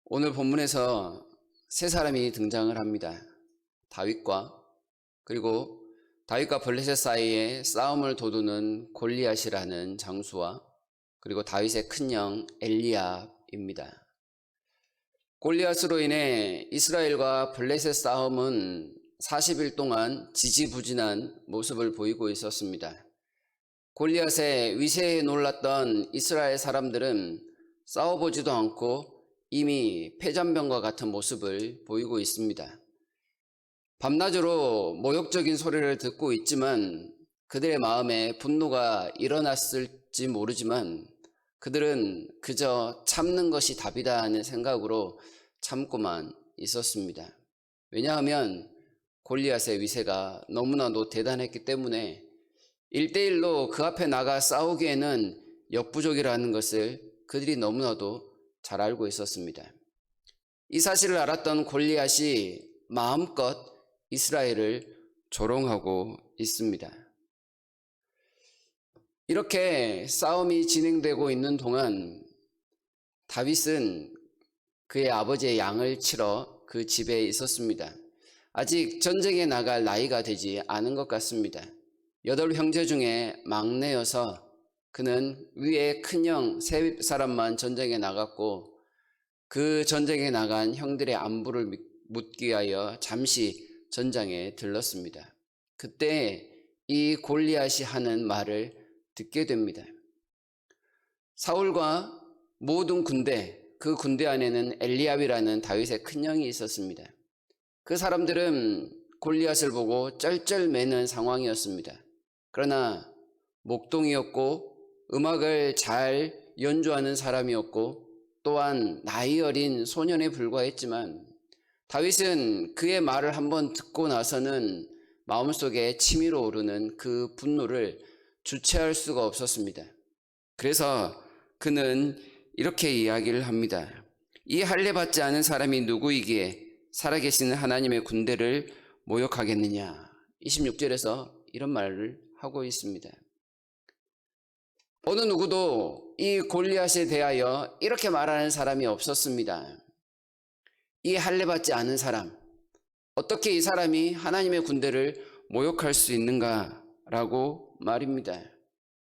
오늘 본문에서 세 사람이 등장을 합니다. 다윗과 그리고 다윗과 블레셋 사이에 싸움을 도두는 골리앗이라는 장수와 그리고 다윗의 큰형 엘리압입니다. 골리앗으로 인해 이스라엘과 블레셋 싸움은 40일 동안 지지부진한 모습을 보이고 있었습니다. 골리앗의 위세에 놀랐던 이스라엘 사람들은 싸워보지도 않고 이미 패잔병과 같은 모습을 보이고 있습니다. 밤낮으로 모욕적인 소리를 듣고 있지만 그들의 마음에 분노가 일어났을지 모르지만 그들은 그저 참는 것이 답이다 하는 생각으로 참고만 있었습니다. 왜냐하면 골리앗의 위세가 너무나도 대단했기 때문에 1대1로 그 앞에 나가 싸우기에는 역부족이라는 것을 그들이 너무나도 잘 알고 있었습니다. 이 사실을 알았던 골리앗이 마음껏 이스라엘을 조롱하고 있습니다. 이렇게 싸움이 진행되고 있는 동안 다윗은 그의 아버지의 양을 치러 그 집에 있었습니다. 아직 전쟁에 나갈 나이가 되지 않은 것 같습니다. 8형제 중에 막내여서 그는 위에 큰형 3사람만 전쟁에 나갔고 그 전쟁에 나간 형들의 안부를 묻기 위하여 잠시 전장에 들렀습니다. 그때 이 골리앗이 하는 말을 듣게 됩니다. 사울과 모든 군대, 그 군대 안에는 엘리압이라는 다윗의 큰형이 있었습니다. 그 사람들은 골리앗을 보고 쩔쩔매는 상황이었습니다. 그러나 목동이었고 음악을 잘 연주하는 사람이었고 또한 나이 어린 소년에 불과했지만 다윗은 그의 말을 한번 듣고 나서는 마음속에 치밀어 오르는 그 분노를 주체할 수가 없었습니다. 그래서 그는 이렇게 이야기를 합니다. 이 할례 받지 않은 사람이 누구이기에 살아계신 하나님의 군대를 모욕하겠느냐. 26절에서 이런 말을 하고 있습니다. 어느 누구도 이 골리앗에 대하여 이렇게 말하는 사람이 없었습니다. 이 할례 받지 않은 사람, 어떻게 이 사람이 하나님의 군대를 모욕할 수 있는가라고 말입니다.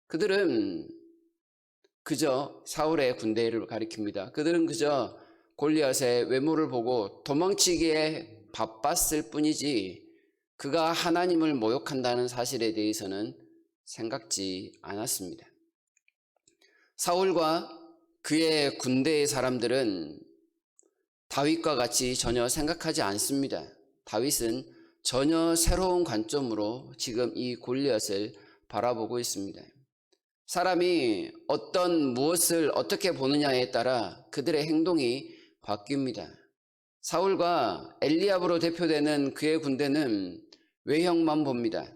그들은 그저 사울의 군대를 가리킵니다. 그들은 그저 골리앗의 외모를 보고 도망치기에 바빴을 뿐이지 그가 하나님을 모욕한다는 사실에 대해서는 생각지 않았습니다. 사울과 그의 군대의 사람들은 다윗과 같이 전혀 생각하지 않습니다. 다윗은 전혀 새로운 관점으로 지금 이 골리앗을 바라보고 있습니다. 사람이 무엇을 어떻게 보느냐에 따라 그들의 행동이 바뀝니다. 사울과 엘리압으로 대표되는 그의 군대는 외형만 봅니다.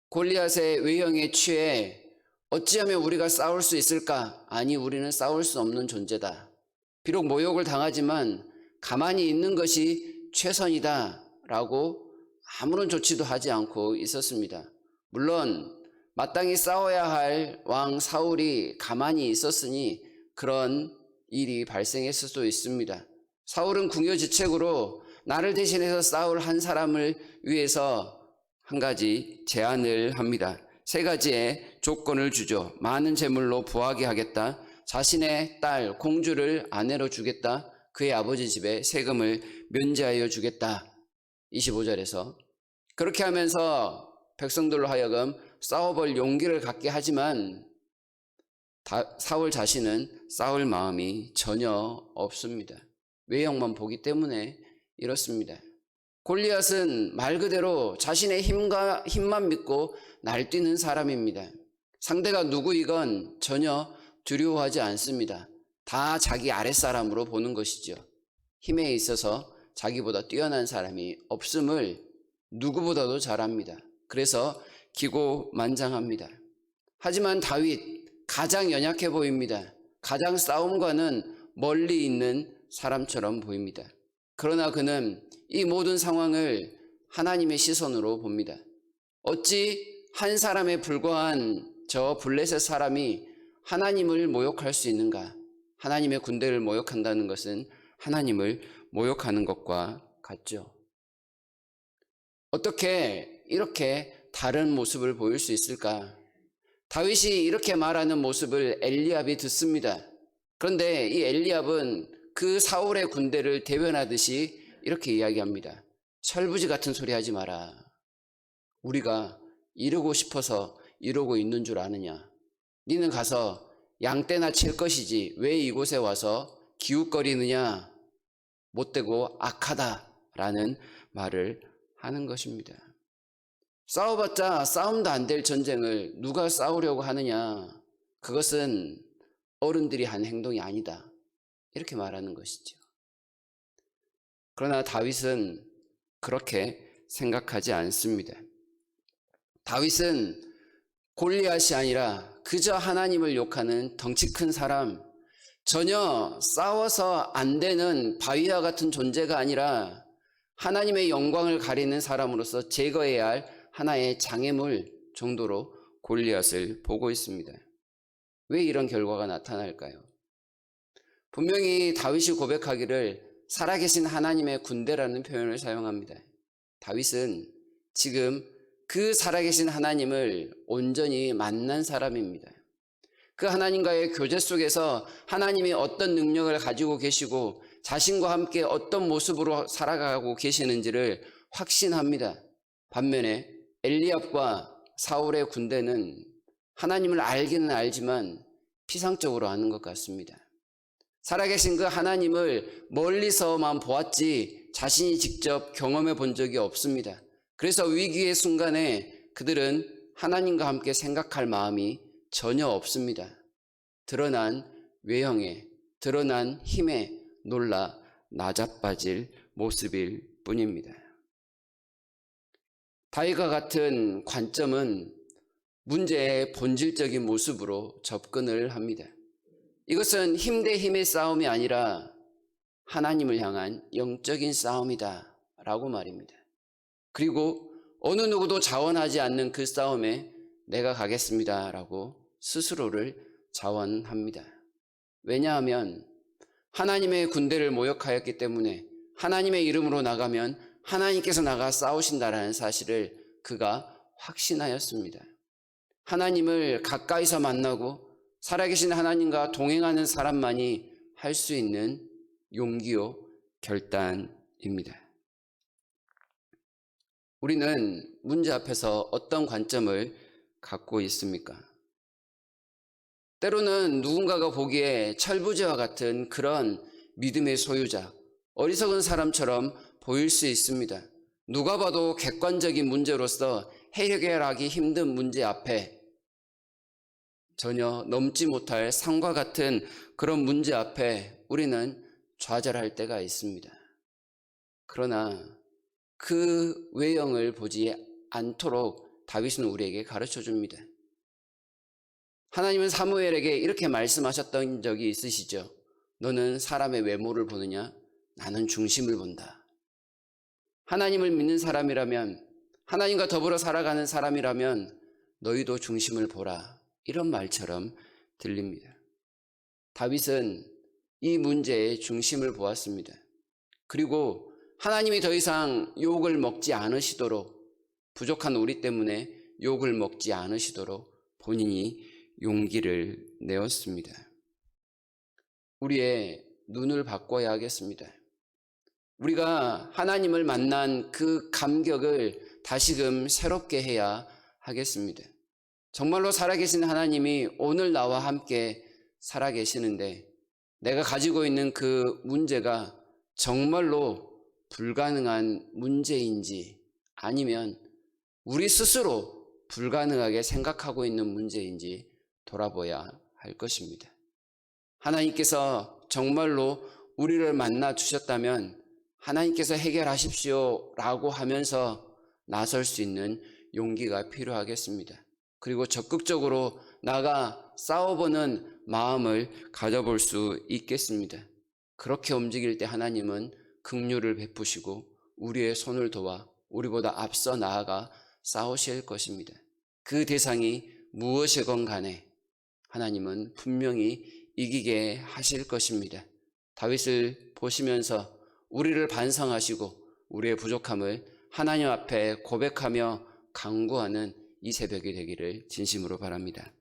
골리앗의 외형에 취해 어찌하면 우리가 싸울 수 있을까? 아니, 우리는 싸울 수 없는 존재다. 비록 모욕을 당하지만 가만히 있는 것이 최선이다 라고 아무런 조치도 하지 않고 있었습니다. 물론 마땅히 싸워야 할 왕 사울이 가만히 있었으니 그런 일이 발생했을 수도 있습니다. 사울은 궁여지책으로 나를 대신해서 싸울 한 사람을 위해서 한 가지 제안을 합니다. 3가지의 조건을 주죠. 많은 재물로 부하게 하겠다. 자신의 딸 공주를 아내로 주겠다. 그의 아버지 집에 세금을 면제하여 주겠다. 25절에서 그렇게 하면서 백성들로 하여금 싸워볼 용기를 갖게 하지만 사울 자신은 싸울 마음이 전혀 없습니다. 외형만 보기 때문에 이렇습니다. 골리앗은 말 그대로 자신의 힘만 믿고 날뛰는 사람입니다. 상대가 누구이건 전혀 두려워하지 않습니다. 다 자기 아랫사람으로 보는 것이죠. 힘에 있어서 자기보다 뛰어난 사람이 없음을 누구보다도 잘 압니다. 그래서 기고만장합니다. 하지만 다윗 가장 연약해 보입니다. 가장 싸움과는 멀리 있는 사람처럼 보입니다. 그러나 그는 이 모든 상황을 하나님의 시선으로 봅니다. 어찌 한 사람에 불과한 저 블레셋 사람이 하나님을 모욕할 수 있는가? 하나님의 군대를 모욕한다는 것은 하나님을 모욕하는 것과 같죠. 어떻게 이렇게 다른 모습을 보일 수 있을까? 다윗이 이렇게 말하는 모습을 엘리압이 듣습니다. 그런데 이 엘리압은 그 사울의 군대를 대변하듯이 이렇게 이야기합니다. 철부지 같은 소리 하지 마라. 우리가 이러고 싶어서 이러고 있는 줄 아느냐? 니는 가서 양떼나 칠 것이지 왜 이곳에 와서 기웃거리느냐? 못되고 악하다라는 말을 하는 것입니다. 싸워봤자 싸움도 안 될 전쟁을 누가 싸우려고 하느냐? 그것은 어른들이 한 행동이 아니다. 이렇게 말하는 것이죠. 그러나 다윗은 그렇게 생각하지 않습니다. 다윗은 골리앗이 아니라 그저 하나님을 욕하는 덩치 큰 사람, 전혀 싸워서 안 되는 바위와 같은 존재가 아니라 하나님의 영광을 가리는 사람으로서 제거해야 할 하나의 장애물 정도로 골리앗을 보고 있습니다. 왜 이런 결과가 나타날까요? 분명히 다윗이 고백하기를 살아계신 하나님의 군대라는 표현을 사용합니다. 다윗은 지금 그 살아계신 하나님을 온전히 만난 사람입니다. 그 하나님과의 교제 속에서 하나님이 어떤 능력을 가지고 계시고 자신과 함께 어떤 모습으로 살아가고 계시는지를 확신합니다. 반면에 엘리압과 사울의 군대는 하나님을 알기는 알지만 피상적으로 아는 것 같습니다. 살아계신 그 하나님을 멀리서만 보았지 자신이 직접 경험해 본 적이 없습니다. 그래서 위기의 순간에 그들은 하나님과 함께 생각할 마음이 전혀 없습니다. 드러난 외형에, 드러난 힘에 놀라 나자빠질 모습일 뿐입니다. 다윗과 같은 관점은 문제의 본질적인 모습으로 접근을 합니다. 이것은 힘 대 힘의 싸움이 아니라 하나님을 향한 영적인 싸움이다 라고 말입니다. 그리고 어느 누구도 자원하지 않는 그 싸움에 내가 가겠습니다 라고 스스로를 자원합니다. 왜냐하면 하나님의 군대를 모욕하였기 때문에 하나님의 이름으로 나가면 하나님께서 나가 싸우신다라는 사실을 그가 확신하였습니다. 하나님을 가까이서 만나고 살아계신 하나님과 동행하는 사람만이 할 수 있는 용기요 결단입니다. 우리는 문제 앞에서 어떤 관점을 갖고 있습니까? 때로는 누군가가 보기에 철부지와 같은 그런 믿음의 소유자, 어리석은 사람처럼 보일 수 있습니다. 누가 봐도 객관적인 문제로서 해결하기 힘든 문제 앞에 전혀 넘지 못할 산과 같은 그런 문제 앞에 우리는 좌절할 때가 있습니다. 그러나 그 외형을 보지 않도록 다윗은 우리에게 가르쳐 줍니다. 하나님은 사무엘에게 이렇게 말씀하셨던 적이 있으시죠. 너는 사람의 외모를 보느냐? 나는 중심을 본다. 하나님을 믿는 사람이라면, 하나님과 더불어 살아가는 사람이라면 너희도 중심을 보라. 이런 말처럼 들립니다. 다윗은 이 문제의 중심을 보았습니다. 그리고 하나님이 더 이상 욕을 먹지 않으시도록, 부족한 우리 때문에 욕을 먹지 않으시도록 본인이 용기를 내었습니다. 우리의 눈을 바꿔야 하겠습니다. 우리가 하나님을 만난 그 감격을 다시금 새롭게 해야 하겠습니다. 정말로 살아계신 하나님이 오늘 나와 함께 살아계시는데 내가 가지고 있는 그 문제가 정말로 불가능한 문제인지 아니면 우리 스스로 불가능하게 생각하고 있는 문제인지 돌아봐야 할 것입니다. 하나님께서 정말로 우리를 만나 주셨다면 하나님께서 해결하십시오 라고 하면서 나설 수 있는 용기가 필요하겠습니다. 그리고 적극적으로 나가 싸워보는 마음을 가져볼 수 있겠습니다. 그렇게 움직일 때 하나님은 긍휼을 베푸시고 우리의 손을 도와 우리보다 앞서 나아가 싸우실 것입니다. 그 대상이 무엇이건 간에 하나님은 분명히 이기게 하실 것입니다. 다윗을 보시면서 우리를 반성하시고 우리의 부족함을 하나님 앞에 고백하며 간구하는 이 새벽이 되기를 진심으로 바랍니다.